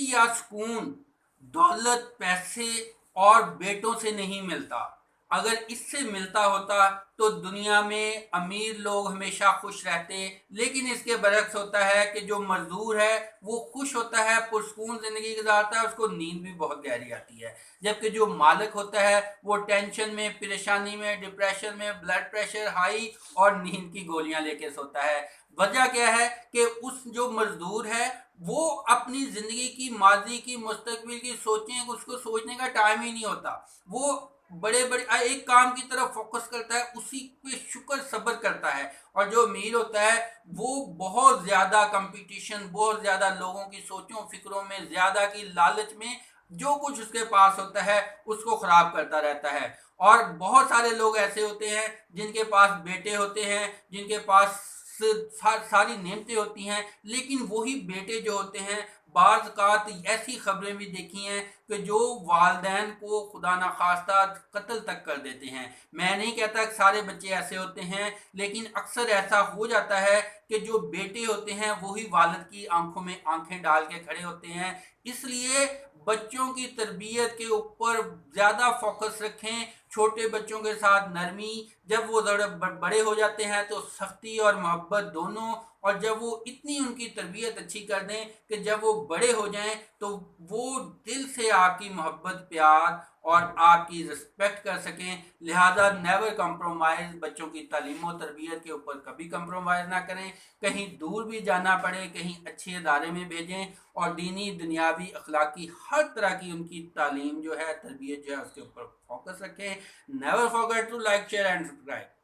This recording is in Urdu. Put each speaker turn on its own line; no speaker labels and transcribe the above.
یا سکون دولت، پیسے اور بیٹوں سے نہیں ملتا۔ اگر اس سے ملتا ہوتا تو دنیا میں امیر لوگ ہمیشہ خوش رہتے، لیکن اس کے برعکس ہوتا ہے کہ جو مزدور ہے وہ خوش ہوتا ہے، پرسکون زندگی گزارتا ہے، اس کو نیند بھی بہت گہری آتی ہے، جبکہ جو مالک ہوتا ہے وہ ٹینشن میں، پریشانی میں، ڈپریشن میں، بلڈ پریشر ہائی اور نیند کی گولیاں لے کے سوتا ہے۔ وجہ کیا ہے کہ اس جو مزدور ہے وہ اپنی زندگی کی، ماضی کی، مستقبل کی سوچیں، اس کو سوچنے کا ٹائم ہی نہیں ہوتا۔ وہ بڑے بڑے ایک کام کی طرف فوکس کرتا ہے، اسی پہ شکر صبر کرتا ہے۔ اور جو امیر ہوتا ہے وہ بہت زیادہ کمپٹیشن، بہت زیادہ لوگوں کی سوچوں فکروں میں، زیادہ کی لالچ میں جو کچھ اس کے پاس ہوتا ہے اس کو خراب کرتا رہتا ہے۔ اور بہت سارے لوگ ایسے ہوتے ہیں جن کے پاس بیٹے ہوتے ہیں، جن کے پاس ساری نعمتیں ہوتی ہیں، لیکن وہی بیٹے جو ہوتے ہیں بعض اوقات ایسی خبریں بھی دیکھی ہیں کہ جو والدین کو خدا نخواستہ قتل تک کر دیتے ہیں۔ میں نہیں کہتا کہ سارے بچے ایسے ہوتے ہیں، لیکن اکثر ایسا ہو جاتا ہے کہ جو بیٹے ہوتے ہیں وہی والد کی آنکھوں میں آنکھیں ڈال کے کھڑے ہوتے ہیں۔ اس لیے بچوں کی تربیت کے اوپر زیادہ فوکس رکھیں، چھوٹے بچوں کے ساتھ نرمی، جب وہ بڑے ہو جاتے ہیں تو سختی اور محبت دونوں، اور جب وہ اتنی ان کی تربیت اچھی کر دیں کہ جب وہ بڑے ہو جائیں تو وہ دل سے آپ کی محبت، پیار اور آپ کی رسپیکٹ کر سکیں۔ لہذا نیور کمپرومائز، بچوں کی تعلیم و تربیت کے اوپر کبھی کمپرومائز نہ کریں۔ کہیں دور بھی جانا پڑے، کہیں اچھے ادارے میں بھیجیں، اور دینی، دنیاوی، اخلاقی ہر طرح کی ان کی تعلیم جو ہے، تربیت جو ہے، اس کے اوپر فوکس رکھیں۔ Never forget to like, share and subscribe.